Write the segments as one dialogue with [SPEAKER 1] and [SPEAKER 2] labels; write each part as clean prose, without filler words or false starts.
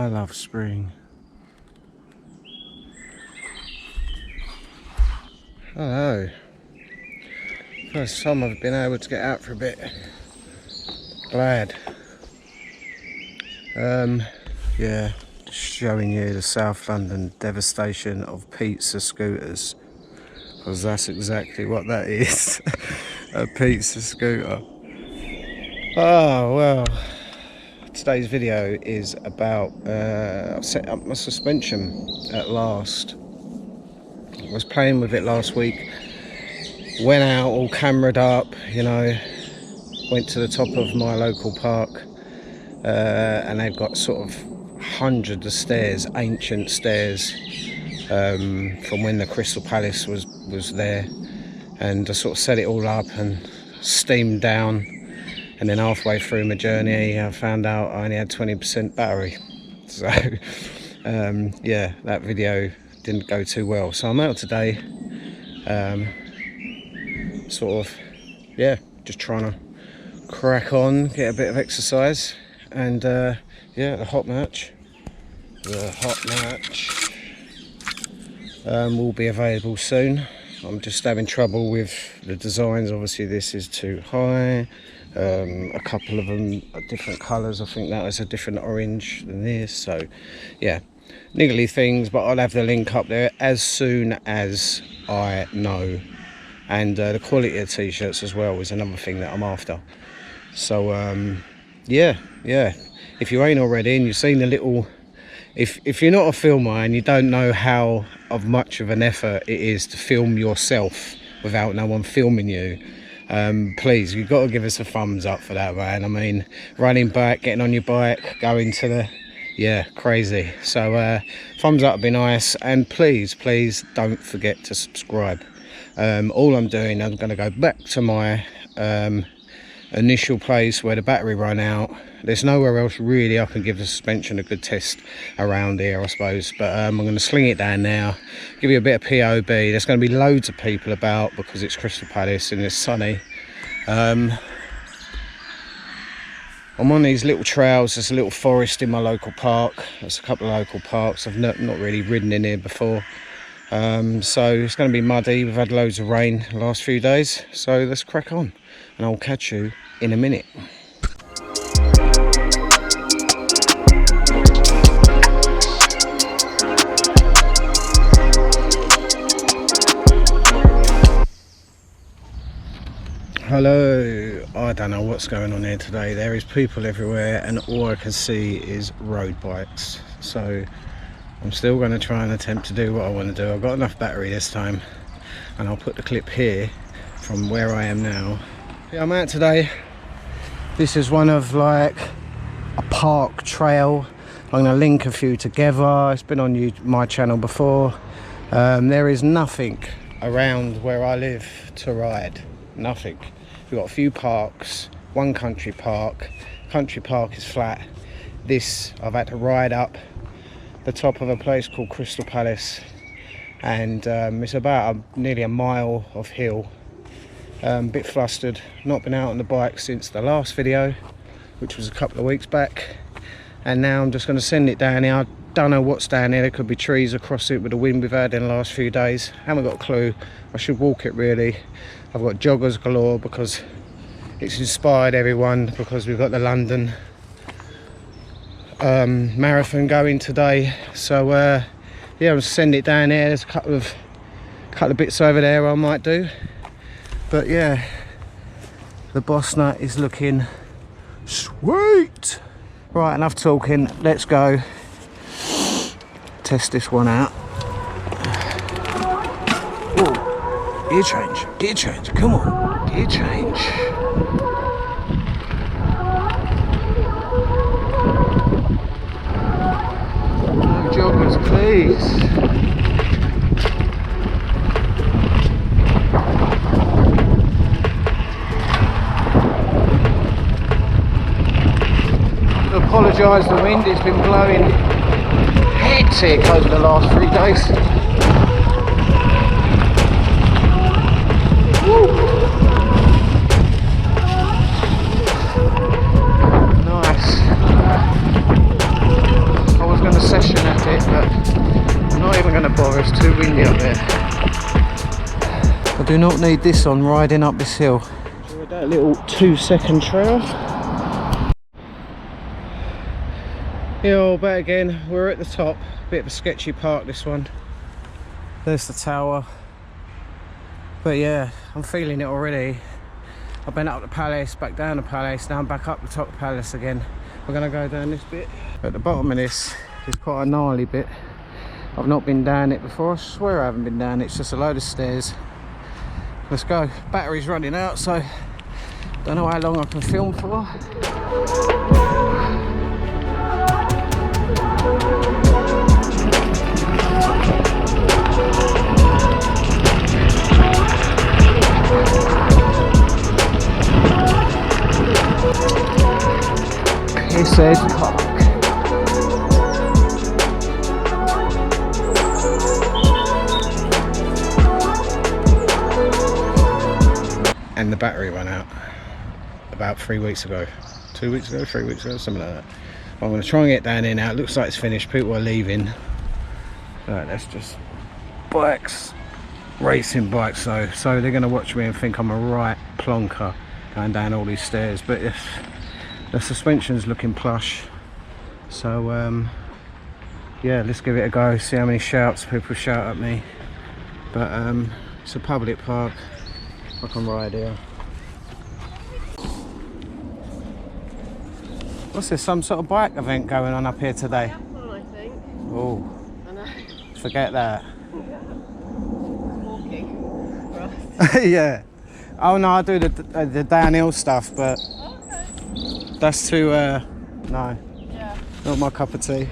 [SPEAKER 1] I love spring. Hello. First time I've been able to get out for a bit. Glad. Yeah, just showing you the South London devastation of pizza scooters, because that's exactly what that is. A pizza scooter. Oh well, today's video is about I've set up my suspension at last. I was playing with it last week, went out all cameraed up, you know, went to the top of my local park, and they've got sort of hundreds of stairs, ancient stairs, from when the Crystal Palace was there, and I sort of set it all up and steamed down, and then halfway through my journey I found out I only had 20% battery, so yeah, that video didn't go too well. So I'm out today, sort of, yeah, just trying to crack on, get a bit of exercise, and yeah, the hot match will be available soon. I'm just having trouble with the designs. Obviously this is too high, a couple of them are different colours. I think that is a different orange than this, so yeah, niggly things, but I'll have the link up there as soon as I know. And the quality of t-shirts as well is another thing that I'm after. So yeah, if you ain't already and you've seen the little, if you're not a filmer and you don't know how much of an effort it is to film yourself without no one filming you, please, you've got to give us a thumbs up for that, man. I mean, running back, getting on your bike, going to the, yeah, crazy. So thumbs up would be nice, and please don't forget to subscribe. All I'm doing, I'm going to go back to my initial place where the battery ran out. There's nowhere else really I can give the suspension a good test around here, I suppose, but I'm going to sling it down now, give you a bit of POB. There's going to be loads of people about because it's Crystal Palace and it's sunny. I'm on these little trails. There's a little forest in my local park. There's a couple of local parks. I've not really ridden in here before, so it's going to be muddy. We've had loads of rain the last few days, so let's crack on and I'll catch you in a minute. Hello, I don't know what's going on here today. There is people everywhere and all I can see is road bikes, so I'm still going to try and attempt to do what I want to do. I've got enough battery this time, and I'll put the clip here from where I am now. Yeah, I'm out today. This is one of like a park trail. I'm going to link a few together. It's been on my channel before. There is nothing around where I live to ride, nothing. We've got a few parks, one country park. Country park is flat. This, I've had to ride up the top of a place called Crystal Palace, and it's about nearly a mile of hill. A bit flustered, not been out on the bike since the last video, which was a couple of weeks back, and now I'm just going to send it down here. I don't know what's down there. There could be trees across it with the wind we've had in the last few days. Haven't got a clue. I should walk it really. I've got joggers galore because it's inspired everyone, because we've got the London marathon going today. So yeah, I'll send it down there. There's a couple of bits over there I might do, but yeah, the Bossnut is looking sweet. Right, enough talking, let's go test this one out. Oh, gear change, come on, gear change. No joggers, please. I apologise, the wind, it's been blowing hectic over the last 3 days. Woo. Nice. I was too windy up there. I do not need this on riding up this hill. So that little 2-second trail. Yeah, back again. We're at the top. Bit of a sketchy park, this one. There's the tower. But yeah, I'm feeling it already. I've been up the palace, back down the palace, now I'm back up the top of the palace again. We're gonna go down this bit. At the bottom of this is quite a gnarly bit. I've not been down it before. I swear I haven't been down it. It's just a load of stairs. Let's go. Battery's running out, so don't know how long I can film for. Pisshead Park. And the battery ran out about 3 weeks ago. 2 weeks ago, 3 weeks ago, something like that. I'm going to try and get down here now. It looks like it's finished. People are leaving. Right, that's just bikes, racing bikes. So they're going to watch me and think I'm a right plonker going down all these stairs. But if the suspension's looking plush, so yeah, let's give it a go. See how many shouts people shout at me. But it's a public park. I can ride here. What's this, some sort of bike event going on up here today?
[SPEAKER 2] I think.
[SPEAKER 1] Oh,
[SPEAKER 2] I know.
[SPEAKER 1] forget that.
[SPEAKER 2] Walking for us.
[SPEAKER 1] Yeah. Oh no, I do the downhill stuff, but
[SPEAKER 2] Okay.
[SPEAKER 1] that's too no,
[SPEAKER 2] Yeah.
[SPEAKER 1] not my cup of tea.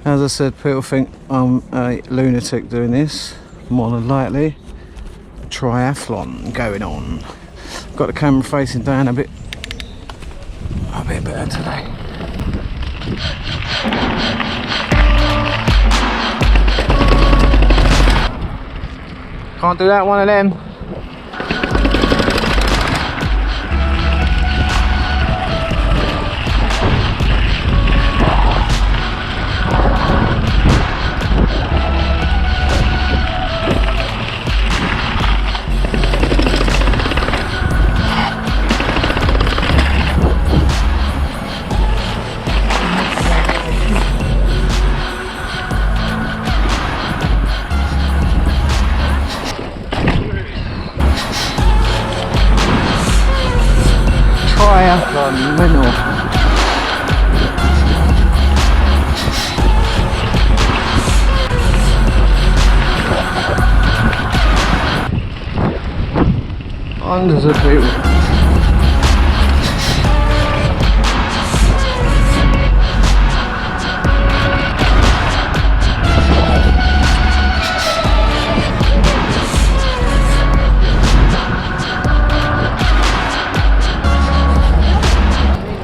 [SPEAKER 1] As I said, people think I'm a lunatic doing this. More than likely, a triathlon going on. Got the camera facing down a bit better today. Can't do that one of them. Triathlon mental. Hundreds of people.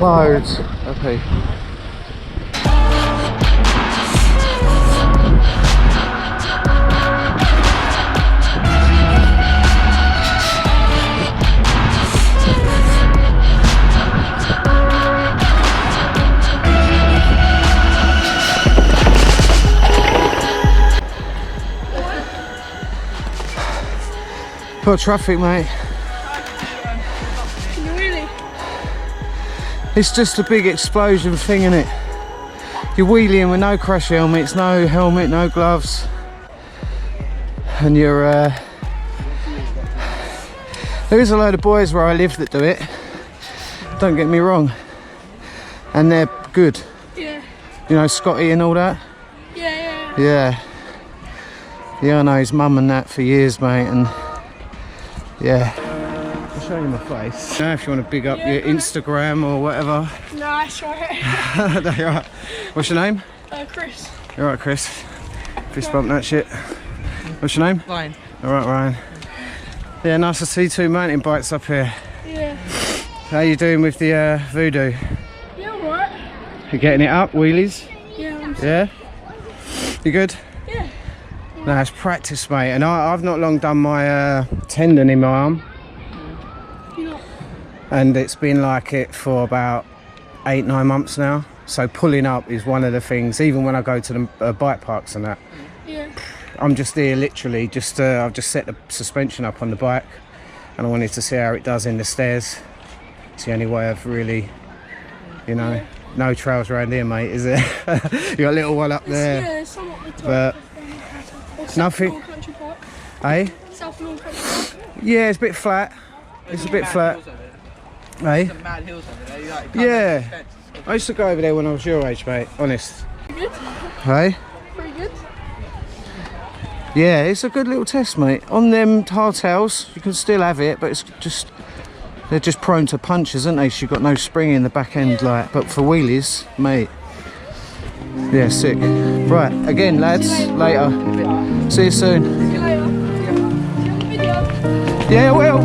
[SPEAKER 1] Loads of people. Got traffic, mate.
[SPEAKER 2] Really?
[SPEAKER 1] It's just a big explosion thing, innit? You're wheeling with no crash helmets, no helmet, no gloves, and you're there is a load of boys where I live that do it, don't get me wrong, and they're good.
[SPEAKER 2] Yeah.
[SPEAKER 1] You know, Scotty and all that.
[SPEAKER 2] Yeah.
[SPEAKER 1] Yeah, I know his mum and that for years, mate, and yeah. I'll show you my face. Now if you want to big up your Instagram or whatever.
[SPEAKER 2] No, it's right.
[SPEAKER 1] No, you're right. What's your name?
[SPEAKER 2] Chris.
[SPEAKER 1] You're right, Chris. Fist bump that shit. What's your name?
[SPEAKER 2] Ryan.
[SPEAKER 1] Alright, Ryan. Yeah, nice to see two mountain bikes up here.
[SPEAKER 2] Yeah.
[SPEAKER 1] How you doing with the Voodoo?
[SPEAKER 2] Yeah, alright.
[SPEAKER 1] You getting it up, wheelies?
[SPEAKER 2] Yeah.
[SPEAKER 1] Yeah? You good?
[SPEAKER 2] Yeah.
[SPEAKER 1] No, it's practice, mate. And I've not long done my tendon in my arm.
[SPEAKER 2] You know.
[SPEAKER 1] and it's been like it for about 8-9 months now. So pulling up is one of the things, even when I go to the bike parks and that.
[SPEAKER 2] Yeah.
[SPEAKER 1] I'm just here literally, I've just set the suspension up on the bike, and I wanted to see how it does in the stairs. It's the only way of really, you know,
[SPEAKER 2] Yeah.
[SPEAKER 1] no trails around here, mate, is there? You got a little one up there.
[SPEAKER 2] Yeah, somewhat the top.
[SPEAKER 1] But nothing.
[SPEAKER 2] South Country Park.
[SPEAKER 1] Eh?
[SPEAKER 2] South Lawn Country Park.
[SPEAKER 1] Yeah, it's a bit flat. It's a bit flat. Eh?
[SPEAKER 3] Some mad hills over there. Like,
[SPEAKER 1] Yeah. I used to go over there when I was your age, mate, honest.
[SPEAKER 2] Pretty good.
[SPEAKER 1] Hey?
[SPEAKER 2] Pretty good.
[SPEAKER 1] Yeah, it's a good little test, mate. On them hardtails, you can still have it, but it's just, they're just prone to punches, aren't they? So you've got no spring in the back end, like, but for wheelies, mate. Yeah, sick. Right, again, lads, later. See you soon.
[SPEAKER 2] See you later. See you on the video.
[SPEAKER 1] Yeah, well.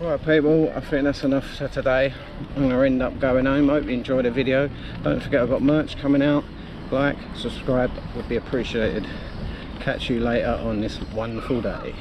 [SPEAKER 1] Right people, I think that's enough for today. I'm going to end up going home. Hope you enjoyed the video. Don't forget I've got merch coming out. Like, subscribe would be appreciated. Catch you later on this wonderful day.